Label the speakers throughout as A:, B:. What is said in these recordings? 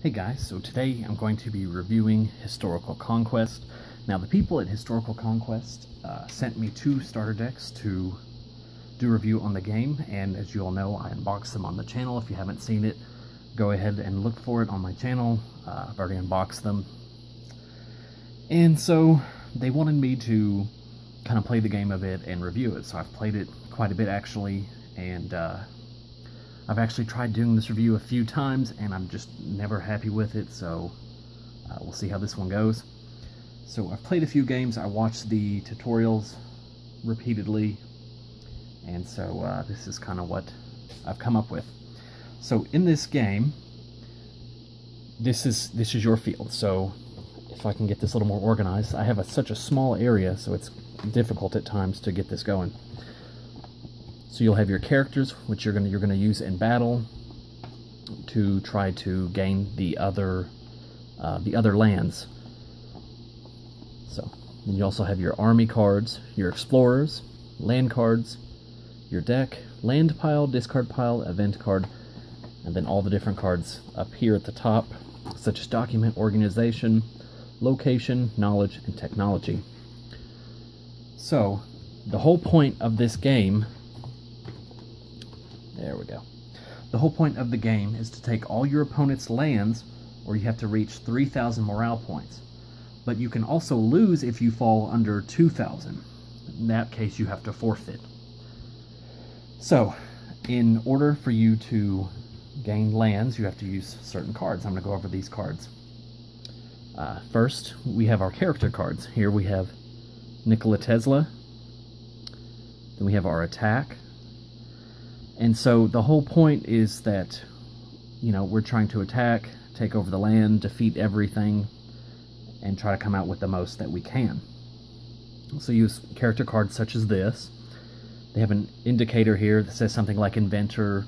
A: Hey guys, so today I'm going to be reviewing Historical Conquest. Now the people at Historical Conquest sent me 2 starter decks to do a review on the game, and as you all know, I unboxed them on the channel. If you haven't seen it, go ahead and look for it on my channel. I've already unboxed them. And so they wanted me to kind of play the game a bit and review it, so I've played it quite a bit actually, and I've actually tried doing this review a few times, and I'm just never happy with it, so we'll see how this one goes. So I've played a few games, I watched the tutorials repeatedly, and so this is kind of what I've come up with. So in this game, this is your field, so if I can get this a little more organized. I have such a small area, so it's difficult at times to get this going. So you'll have your characters, which you're gonna use in battle to try to gain the other lands. So then you also have your army cards, your explorers, land cards, your deck, land pile, discard pile, event card, and then all the different cards up here at the top, such as document, organization, location, knowledge, and technology. So the whole point of this game, there we go. The whole point of the game is to take all your opponent's lands, or you have to reach 3,000 morale points. But you can also lose if you fall under 2,000. In that case, you have to forfeit. So, in order for you to gain lands, you have to use certain cards. I'm going to go over these cards. First, we have our character cards. Here we have Nikola Tesla. Then we have our attack. And so the whole point is that, you know, we're trying to attack, take over the land, defeat everything, and try to come out with the most that we can. So use character cards such as this. They have an indicator here that says something like inventor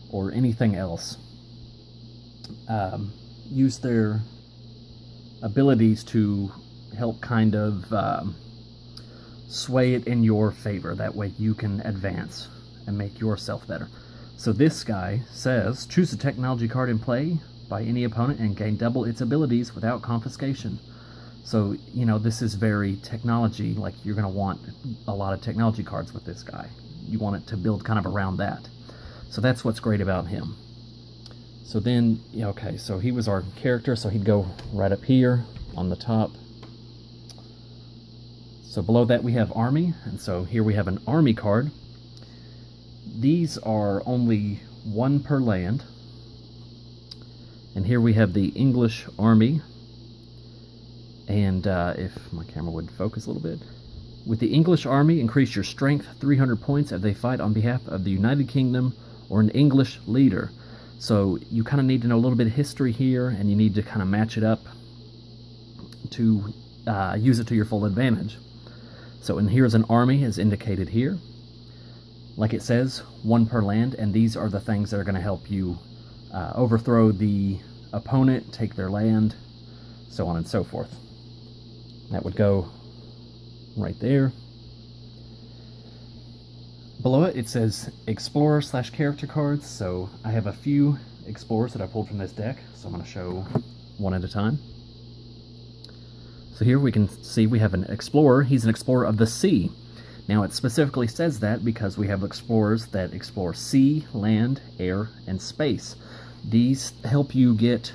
A: or anything else. Use their abilities to help kind of sway it in your favor. That way you can advance and make yourself better. So this guy says, choose a technology card in play by any opponent and gain double its abilities without confiscation. So, you know, this is very technology, like you're going to want a lot of technology cards with this guy. You want it to build kind of around that. So that's what's great about him. So then, okay, so he was our character, so he'd go right up here on the top. So below that we have army, and so here we have an army card. These are only 1 per land. And here we have the English army. And if my camera would focus a little bit. With the English army, increase your strength 300 points if they fight on behalf of the United Kingdom or an English leader. So you kind of need to know a little bit of history here, and you need to kind of match it up to use it to your full advantage. So, and here's an army as indicated here. Like it says, 1 per land, and these are the things that are going to help you overthrow the opponent, take their land, so on and so forth. That would go right there. Below it, it says Explorer / character cards, so I have a few Explorers that I pulled from this deck, so I'm going to show one at a time. So here we can see we have an Explorer. He's an Explorer of the sea. Now it specifically says that because we have explorers that explore sea, land, air, and space. These help you get,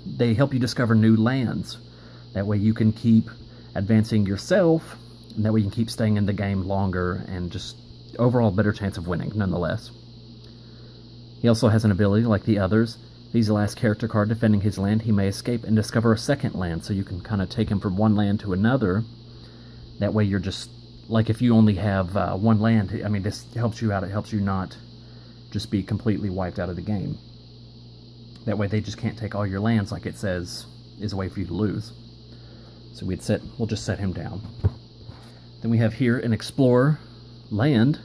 A: they help you discover new lands. That way you can keep advancing yourself, and that way you can keep staying in the game longer and just overall better chance of winning nonetheless. He also has an ability like the others. He's the last character card defending his land. He may escape and discover a second land, so you can kind of take him from one land to another. That way you're just, like if you only have 1 land, I mean, this helps you out. It helps you not just be completely wiped out of the game. That way they just can't take all your lands, like it says, is a way for you to lose. So we'll just set him down. Then we have here an Explorer land.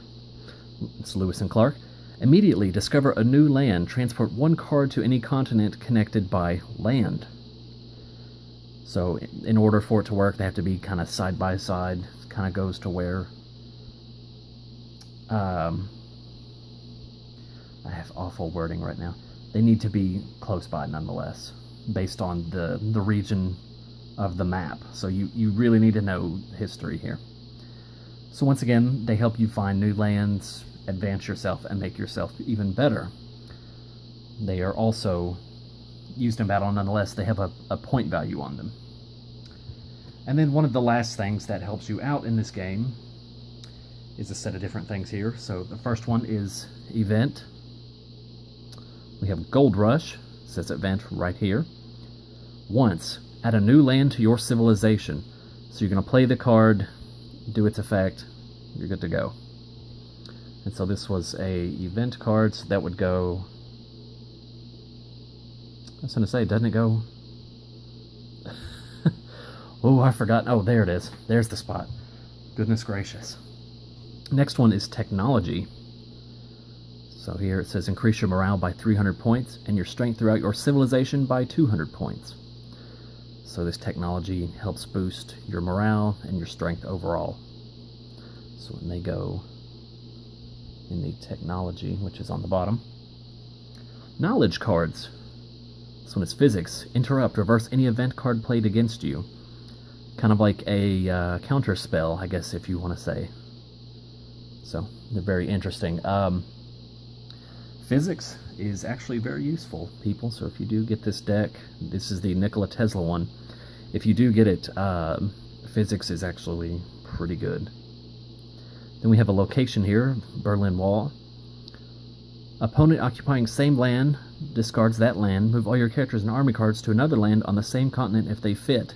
A: It's Lewis and Clark. Immediately discover a new land. Transport 1 card to any continent connected by land. So in order for it to work, they have to be kind of side by side. Kind of goes to where I have awful wording right now. they need to be close by nonetheless, based on the region of the map. So you really need to know history here. So once again, they help you find new lands, advance yourself, and make yourself even better. They are also used in battle nonetheless. They have a point value on them. And then one of the last things that helps you out in this game is a set of different things here. So the first one is event. We have Gold Rush, says event right here. Once, add a new land to your civilization. So you're going to play the card, do its effect, you're good to go. And so this was a event card, so that would go... I was going to say, doesn't it go... Oh, I forgot. Oh, there it is. There's the spot. Goodness gracious. Next one is technology. So here it says increase your morale by 300 points and your strength throughout your civilization by 200 points. So this technology helps boost your morale and your strength overall. So when they go in the technology, which is on the bottom. Knowledge cards. This one is physics. Interrupt, reverse any event card played against you. Kind of like a counter spell, I guess, if you want to say. So they're very interesting. Physics is actually very useful, people. So if you do get this deck, this is the Nikola Tesla one. If you do get it, physics is actually pretty good. Then we have a location here, Berlin Wall. Opponent occupying same land discards that land. Move all your characters and army cards to another land on the same continent if they fit.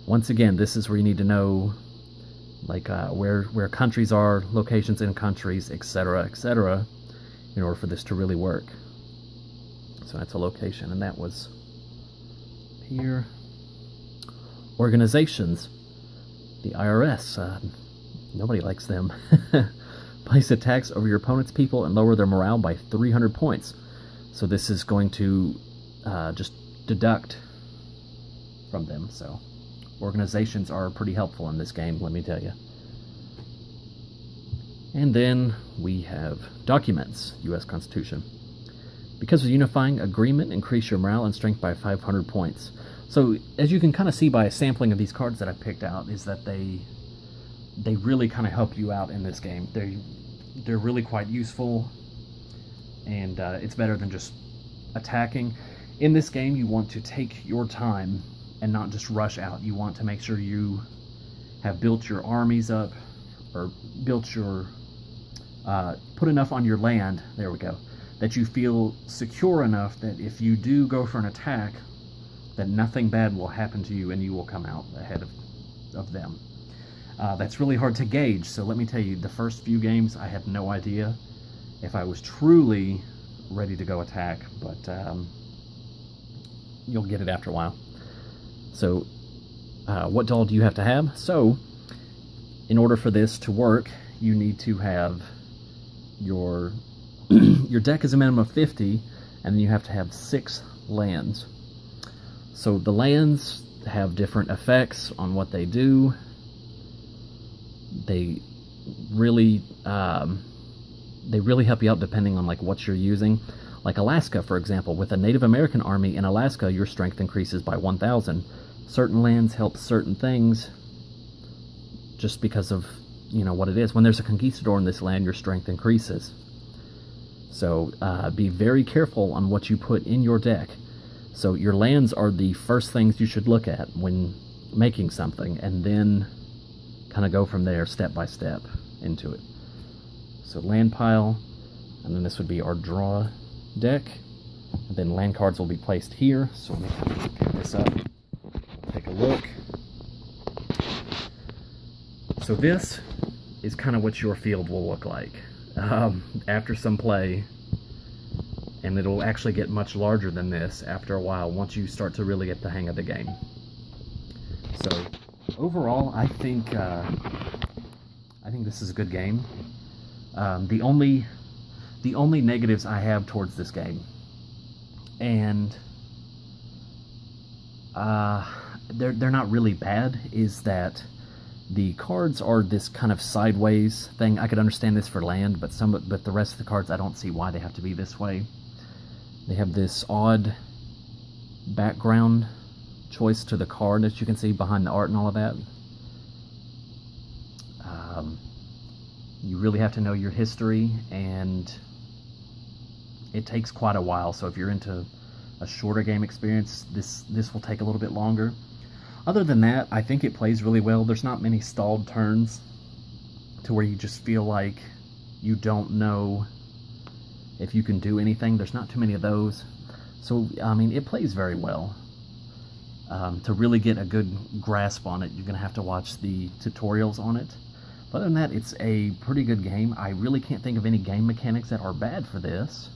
A: Once again, this is where you need to know, like, where countries are, locations in countries, etc., in order for this to really work. So that's a location, and that was here. Organizations. The IRS. Nobody likes them. Place a tax over your opponent's people and lower their morale by 300 points. So this is going to just deduct from them, so... Organizations are pretty helpful in this game, let me tell you. And then we have documents, U.S. Constitution. Because of unifying agreement, increase your morale and strength by 500 points. So, as you can kind of see by a sampling of these cards that I picked out, is that they really kind of help you out in this game. They're really quite useful, and it's better than just attacking. In this game, you want to take your time and not just rush out. You want to make sure you have built your armies up, or built your, put enough on your land, there we go, that you feel secure enough that if you do go for an attack, that nothing bad will happen to you and you will come out ahead of them. That's really hard to gauge, so let me tell you, the first few games I had no idea if I was truly ready to go attack, but you'll get it after a while. So, what all do you have to have? So, in order for this to work, you need to have your your deck is a minimum of 50, and then you have to have 6 lands. So the lands have different effects on what they do. They really help you out depending on like what you're using. Like Alaska, for example, with a Native American army in Alaska, your strength increases by 1,000. Certain lands help certain things just because of, you know, what it is. When there's a conquistador in this land, your strength increases. So be very careful on what you put in your deck. So your lands are the first things you should look at when making something, and then kind of go from there step by step into it. So land pile, and then this would be our draw deck. And then land cards will be placed here. So let me pick this up. Take a look. So this is kind of what your field will look like after some play, and it'll actually get much larger than this after a while once you start to really get the hang of the game. So overall, I think this is a good game. The only negatives I have towards this game, and they're not really bad, is that the cards are this kind of sideways thing. I could understand this for land, but the rest of the cards I don't see why they have to be this way. They have this odd background choice to the card, as you can see behind the art and all of that. You really have to know your history, and it takes quite a while, so if you're into a shorter game experience, this will take a little bit longer. Other than that, I think it plays really well. There's not many stalled turns to where you just feel like you don't know if you can do anything. There's not too many of those. So, I mean, it plays very well. To really get a good grasp on it, you're going to have to watch the tutorials on it. But other than that, it's a pretty good game. I really can't think of any game mechanics that are bad for this.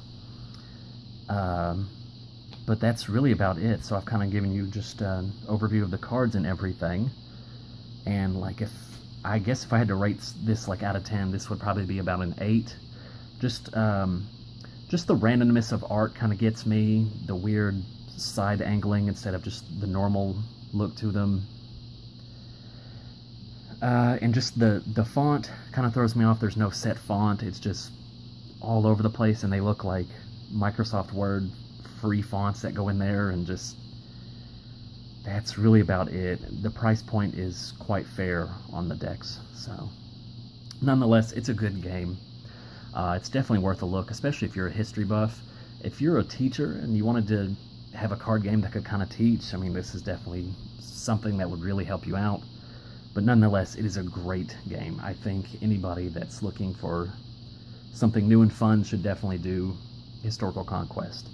A: But that's really about it. So I've kind of given you just an overview of the cards and everything. And like, I guess if I had to rate this like out of 10, this would probably be about an 8. Just the randomness of art kind of gets me. The weird side angling instead of just the normal look to them. And just the font kind of throws me off. There's no set font. It's just all over the place, and they look like Microsoft Word free fonts that go in there, and just that's really about it. The price point is quite fair on the decks, so nonetheless, it's a good game. It's definitely worth a look, especially if you're a history buff. If you're a teacher and you wanted to have a card game that could kind of teach, I mean, this is definitely something that would really help you out. But nonetheless, it is a great game. I think anybody that's looking for something new and fun should definitely do Historical Conquest.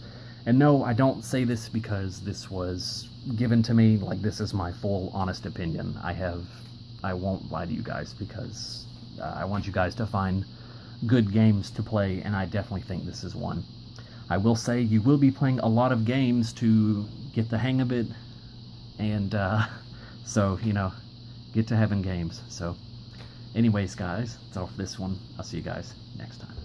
A: And no, I don't say this because this was given to me. Like, this is my full, honest opinion. I won't lie to you guys, because I want you guys to find good games to play, and I definitely think this is one. I will say you will be playing a lot of games to get the hang of it, and so, you know, get to having games. So anyways, guys, that's all for this one. I'll see you guys next time.